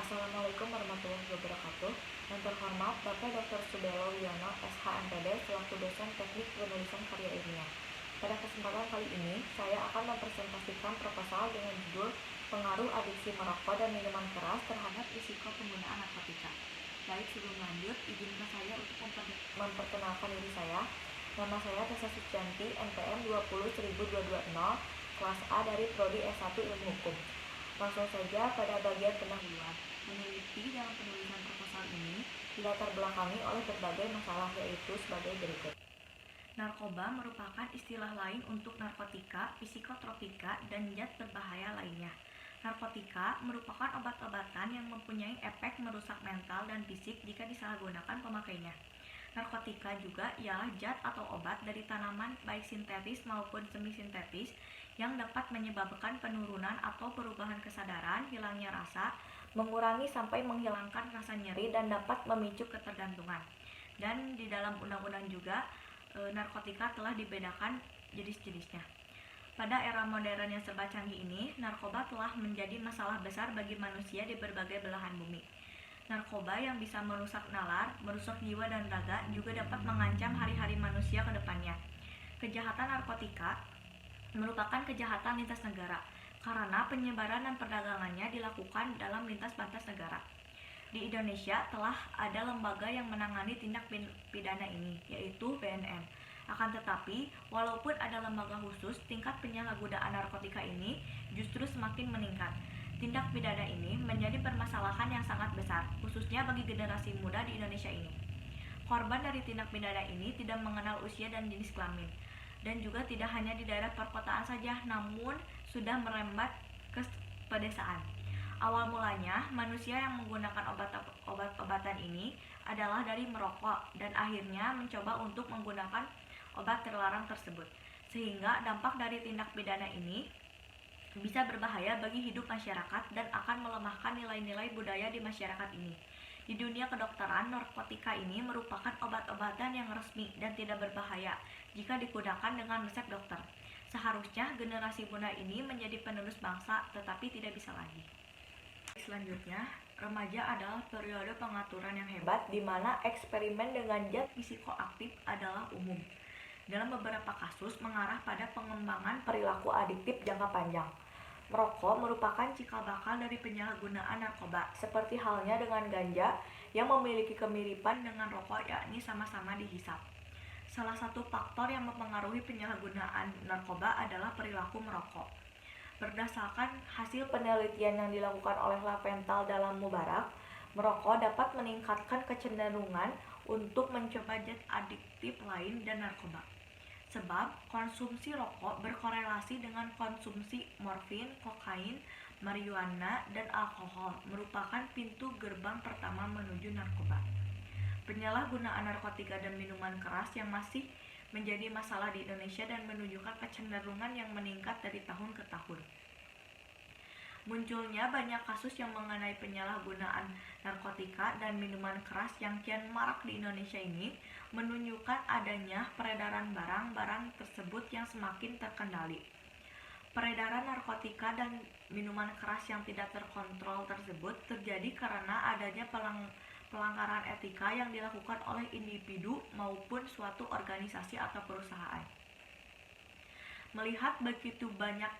Assalamualaikum warahmatullahi wabarakatuh. Yang terhormat Bapak Dr. Subelo Wiono, SHMPD, selaku dosen teknik penulisan karya ilmiah. Pada kesempatan kali ini, saya akan mempresentasikan proposal dengan judul Pengaruh Adiksi Merokok dan Minuman Keras Terhadap Risiko Penggunaan Narkotika. Baik, sebelum lanjut, izinkan saya untuk memperkenalkan diri saya. Nama saya Tessa Sucianti, NPM 20220, kelas A dari Prodi S1 Ilmu Hukum. Langsung saja pada bagian pendahuluan. Meneliti dalam penulisan proposal ini dilatar belakangi oleh berbagai masalah, yaitu sebagai berikut. Narkoba merupakan istilah lain untuk narkotika, psikotropika, dan zat berbahaya lainnya. Narkotika merupakan obat-obatan yang mempunyai efek merusak mental dan fisik jika disalahgunakan pemakainya. Narkotika juga ialah zat atau obat dari tanaman baik sintetis maupun semi-sintetis yang dapat menyebabkan penurunan atau perubahan kesadaran, hilangnya rasa, mengurangi sampai menghilangkan rasa nyeri, dan dapat memicu ketergantungan. Dan di dalam undang-undang juga narkotika telah dibedakan jenis-jenisnya. Pada era modern yang serba canggih ini, narkoba telah menjadi masalah besar bagi manusia di berbagai belahan bumi. Narkoba yang bisa merusak nalar, merusak jiwa dan raga juga dapat mengancam hari-hari manusia ke depannya. Kejahatan narkotika merupakan kejahatan lintas negara karena penyebaran dan perdagangannya dilakukan dalam lintas batas negara. Di Indonesia telah ada lembaga yang menangani tindak pidana ini, yaitu BNN. Akan tetapi, walaupun ada lembaga khusus, tingkat penyalahgunaan narkotika ini justru semakin meningkat. Tindak pidana ini menjadi permasalahan yang sangat besar, khususnya bagi generasi muda di Indonesia ini. Korban dari tindak pidana ini tidak mengenal usia dan jenis kelamin, dan juga tidak hanya di daerah perkotaan saja, namun sudah merembet ke pedesaan. Awal mulanya, manusia yang menggunakan obat-obatan ini adalah dari merokok, dan akhirnya mencoba untuk menggunakan obat terlarang tersebut, sehingga dampak dari tindak pidana ini bisa berbahaya bagi hidup masyarakat dan akan melemahkan nilai-nilai budaya di masyarakat ini. Di dunia kedokteran, narkotika ini merupakan obat-obatan yang resmi dan tidak berbahaya jika digunakan dengan resep dokter. Seharusnya generasi muda ini menjadi penerus bangsa, tetapi tidak bisa lagi. Selanjutnya, remaja adalah periode pengaturan yang hebat di mana eksperimen dengan zat psikoaktif adalah umum. Dalam beberapa kasus mengarah pada pengembangan perilaku adiktif jangka panjang. Merokok merupakan cikal bakal dari penyalahgunaan narkoba, seperti halnya dengan ganja yang memiliki kemiripan dengan rokok, yakni sama-sama dihisap. Salah satu faktor yang mempengaruhi penyalahgunaan narkoba adalah perilaku merokok. Berdasarkan hasil penelitian yang dilakukan oleh Lavental dalam Mubarak, merokok dapat meningkatkan kecenderungan untuk mencoba zat adiktif lain dan narkoba. Sebab konsumsi rokok berkorelasi dengan konsumsi morfin, kokain, marijuana, dan alkohol, merupakan pintu gerbang pertama menuju narkoba. Penyalahgunaan narkotika dan minuman keras yang masih menjadi masalah di Indonesia dan menunjukkan kecenderungan yang meningkat dari tahun ke tahun. Munculnya banyak kasus yang mengenai penyalahgunaan narkotika dan minuman keras yang kian marak di Indonesia ini menunjukkan adanya peredaran barang-barang tersebut yang semakin terkendali. Peredaran narkotika dan minuman keras yang tidak terkontrol tersebut terjadi karena adanya pelanggaran etika yang dilakukan oleh individu maupun suatu organisasi atau perusahaan. Melihat begitu banyak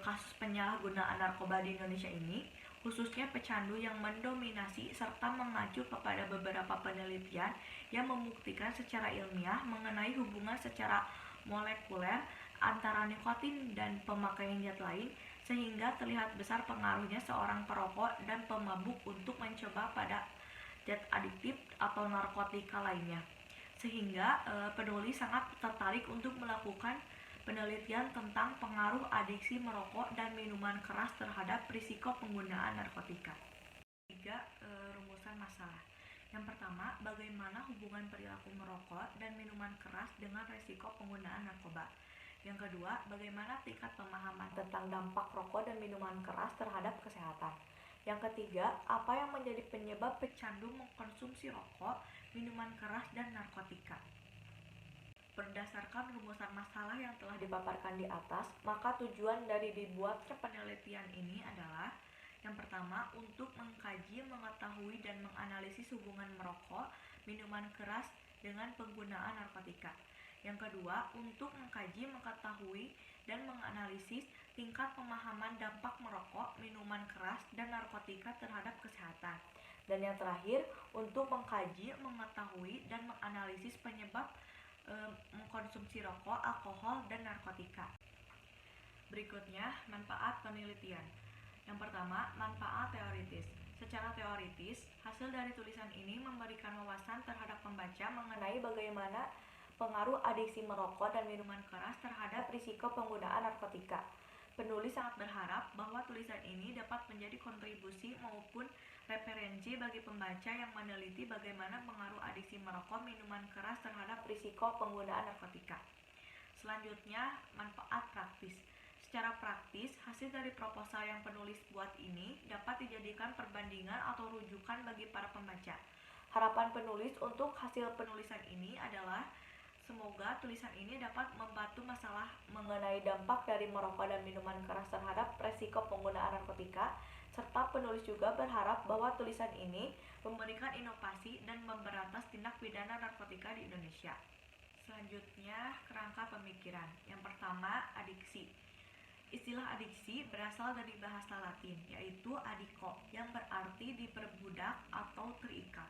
kasus penyalahgunaan narkoba di Indonesia ini, khususnya pecandu yang mendominasi, serta mengacu kepada beberapa penelitian yang membuktikan secara ilmiah mengenai hubungan secara molekuler antara nikotin dan pemakaian zat lain, sehingga terlihat besar pengaruhnya seorang perokok dan pemabuk untuk mencoba pada zat adiktif atau narkotika lainnya. Sehingga penulis sangat tertarik untuk melakukan penelitian tentang pengaruh adiksi merokok dan minuman keras terhadap risiko penggunaan narkotika. 3. Rumusan masalah. Yang pertama, bagaimana hubungan perilaku merokok dan minuman keras dengan risiko penggunaan narkoba. Yang kedua, bagaimana tingkat pemahaman tentang dampak rokok dan minuman keras terhadap kesehatan. Yang ketiga, apa yang menjadi penyebab pecandu mengkonsumsi rokok, minuman keras, dan narkotika. Berdasarkan rumusan masalah yang telah dipaparkan di atas, maka tujuan dari dibuatnya penelitian ini adalah Yang pertama, untuk mengkaji, mengetahui, dan menganalisis hubungan merokok, minuman keras, dengan penggunaan narkotika. Yang kedua, untuk mengkaji, mengetahui, dan menganalisis tingkat pemahaman dampak merokok, minuman keras, dan narkotika terhadap kesehatan. Dan yang terakhir, untuk mengkaji, mengetahui, dan menganalisis penyebab mengkonsumsi rokok, alkohol, dan narkotika. Berikutnya, manfaat penelitian. Yang pertama, manfaat teoritis. Secara teoritis, hasil dari tulisan ini memberikan wawasan terhadap pembaca mengenai bagaimana pengaruh adiksi merokok dan minuman keras terhadap risiko penggunaan narkotika. Penulis sangat berharap bahwa tulisan ini dapat menjadi kontribusi maupun referensi bagi pembaca yang meneliti bagaimana pengaruh adiksi merokok, minuman keras terhadap risiko penggunaan narkotika. Selanjutnya, manfaat praktis. Secara praktis, hasil dari proposal yang penulis buat ini dapat dijadikan perbandingan atau rujukan bagi para pembaca. Harapan penulis untuk hasil penulisan ini adalah semoga tulisan ini dapat membantu masalah mengenai dampak dari merokok dan minuman keras terhadap resiko penggunaan narkotika, serta penulis juga berharap bahwa tulisan ini memberikan inovasi dan memberantas tindak pidana narkotika di Indonesia. Selanjutnya, kerangka pemikiran. Yang pertama, adiksi. Istilah adiksi berasal dari bahasa Latin, yaitu adiko, yang berarti diperbudak atau terikat.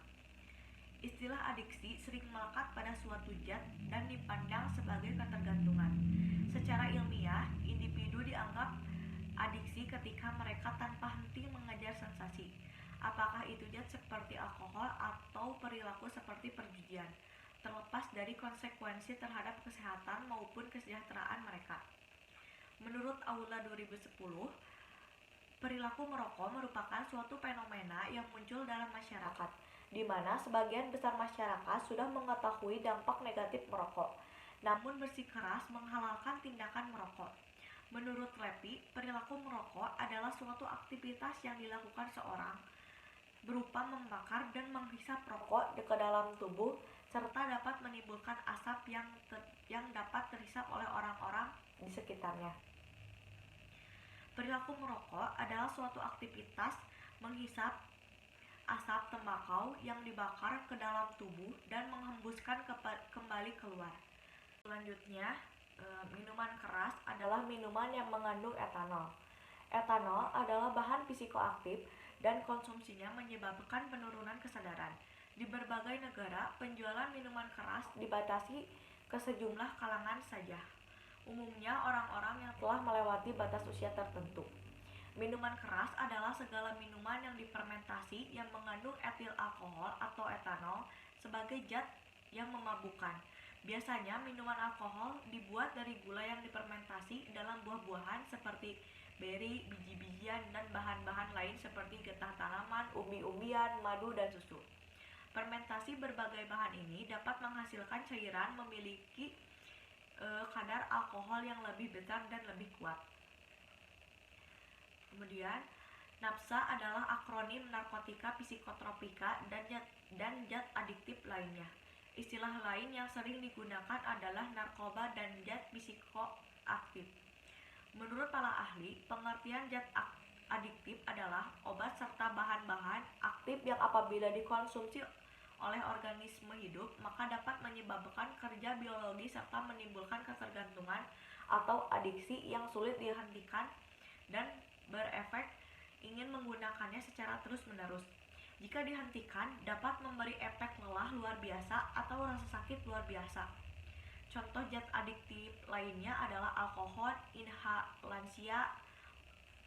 Istilah adiksi sering melekat pada suatu zat dan dipandang sebagai ketergantungan. Secara ilmiah, individu dianggap adiksi ketika mereka tanpa henti mengejar sensasi. Apakah itu zat seperti alkohol atau perilaku seperti perjudian, terlepas dari konsekuensi terhadap kesehatan maupun kesejahteraan mereka. Menurut Aula 2010, perilaku merokok merupakan suatu fenomena yang muncul dalam masyarakat, di mana sebagian besar masyarakat sudah mengetahui dampak negatif merokok, namun bersikeras menghalalkan tindakan merokok. Menurut Lepi, perilaku merokok adalah suatu aktivitas yang dilakukan seorang, berupa membakar dan menghisap rokok ke dalam tubuh, serta dapat menimbulkan asap yang dapat terhisap oleh orang-orang di sekitarnya. Perilaku merokok adalah suatu aktivitas menghisap asap tembakau yang dibakar ke dalam tubuh dan menghembuskan kembali keluar. Selanjutnya, minuman keras adalah minuman yang mengandung etanol. Etanol adalah bahan psikoaktif dan konsumsinya menyebabkan penurunan kesadaran. Di berbagai negara, penjualan minuman keras dibatasi ke sejumlah kalangan saja. Umumnya orang-orang yang telah melewati batas usia tertentu. Minuman keras adalah segala minuman yang difermentasi yang mengandung etil alkohol atau etanol sebagai zat yang memabukkan. Biasanya minuman alkohol dibuat dari gula yang difermentasi dalam buah-buahan seperti beri, biji-bijian, dan bahan-bahan lain seperti getah tanaman, umbi-umbian, madu, dan susu. Fermentasi berbagai bahan ini dapat menghasilkan cairan memiliki kadar alkohol yang lebih besar dan lebih kuat. Kemudian, NAPSA adalah akronim narkotika psikotropika dan zat adiktif lainnya. Istilah lain yang sering digunakan adalah narkoba dan zat psikoaktif. Menurut para ahli, pengertian zat adiktif adalah obat serta bahan-bahan aktif yang apabila dikonsumsi oleh organisme hidup, maka dapat menyebabkan kerja biologi serta menimbulkan ketergantungan atau adiksi yang sulit dihentikan dan berefek ingin menggunakannya secara terus-menerus. Jika dihentikan, dapat memberi efek lelah luar biasa atau rasa sakit luar biasa. Contoh zat adiktif lainnya adalah alkohol, inhalansia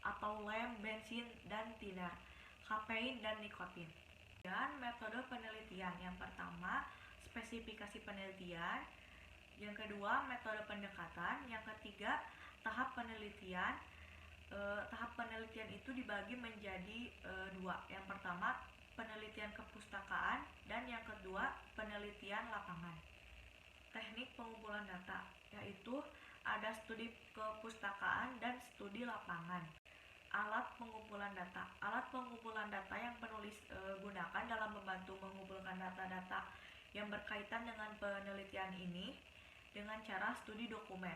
atau lem, bensin, dan tiner, kafein, dan nikotin. Dan metode penelitian. Yang pertama, spesifikasi penelitian. Yang kedua, metode pendekatan. Yang ketiga, tahap penelitian. Tahap penelitian itu dibagi menjadi dua. Yang pertama, penelitian kepustakaan, dan yang kedua, penelitian lapangan. Teknik pengumpulan data, yaitu ada studi kepustakaan dan studi lapangan. Alat pengumpulan data. Alat pengumpulan data yang penulis gunakan dalam membantu mengumpulkan data-data yang berkaitan dengan penelitian ini dengan cara studi dokumen.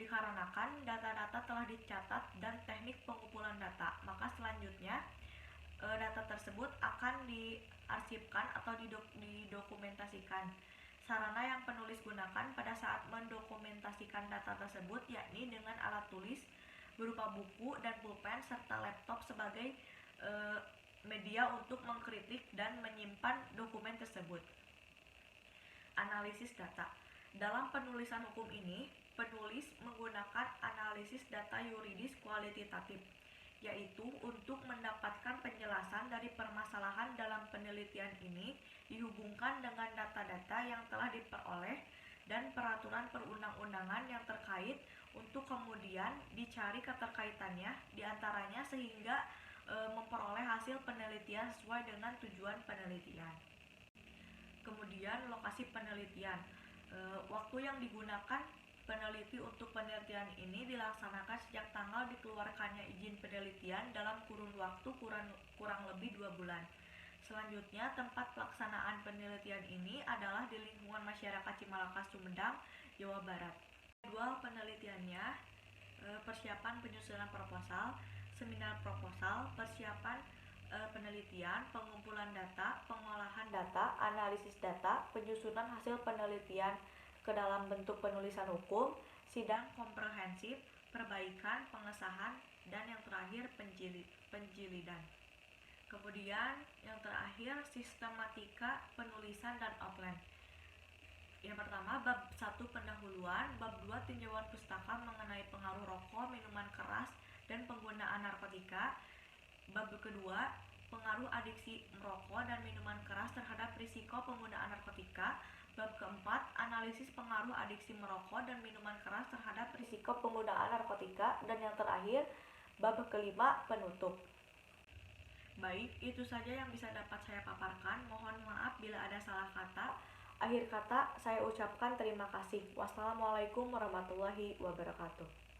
dikarenakan data-data telah dicatat dan teknik pengumpulan data. Maka selanjutnya data tersebut akan diarsipkan atau didokumentasikan. Sarana yang penulis gunakan pada saat mendokumentasikan data tersebut yakni dengan alat tulis berupa buku dan pulpen serta laptop sebagai media untuk mengkritik dan menyimpan dokumen tersebut. Analisis data. Dalam penulisan hukum ini, penulis menggunakan analisis data yuridis kualitatif, yaitu untuk mendapatkan penjelasan dari permasalahan dalam penelitian ini dihubungkan dengan data-data yang telah diperoleh dan peraturan perundang-undangan yang terkait untuk kemudian dicari keterkaitannya diantaranya sehingga memperoleh hasil penelitian sesuai dengan tujuan penelitian. Kemudian lokasi penelitian. Waktu yang digunakan peneliti untuk penelitian ini dilaksanakan sejak tanggal dikeluarkannya izin penelitian dalam kurun waktu kurang lebih 2 bulan. Selanjutnya, tempat pelaksanaan penelitian ini adalah di lingkungan masyarakat Cimalaka, Sumedang, Jawa Barat. Jadwal penelitiannya, persiapan penyusunan proposal, seminar proposal, persiapan penelitian, pengumpulan data, pengolahan data, analisis data, penyusunan hasil penelitian ke dalam bentuk penulisan hukum, sidang komprehensif, perbaikan, pengesahan, dan yang terakhir penjilidan. Kemudian yang terakhir sistematika penulisan dan outline. Yang pertama, bab 1 pendahuluan, bab 2 tinjauan pustaka mengenai pengaruh rokok, minuman keras, dan penggunaan narkotika. Bab kedua, pengaruh adiksi merokok dan minuman keras terhadap risiko penggunaan narkotika. Bab keempat, analisis pengaruh adiksi merokok dan minuman keras terhadap risiko penggunaan narkotika. Dan yang terakhir, bab kelima, penutup. Baik, itu saja yang bisa dapat saya paparkan. Mohon maaf bila ada salah kata. Akhir kata, saya ucapkan terima kasih. Wassalamualaikum warahmatullahi wabarakatuh.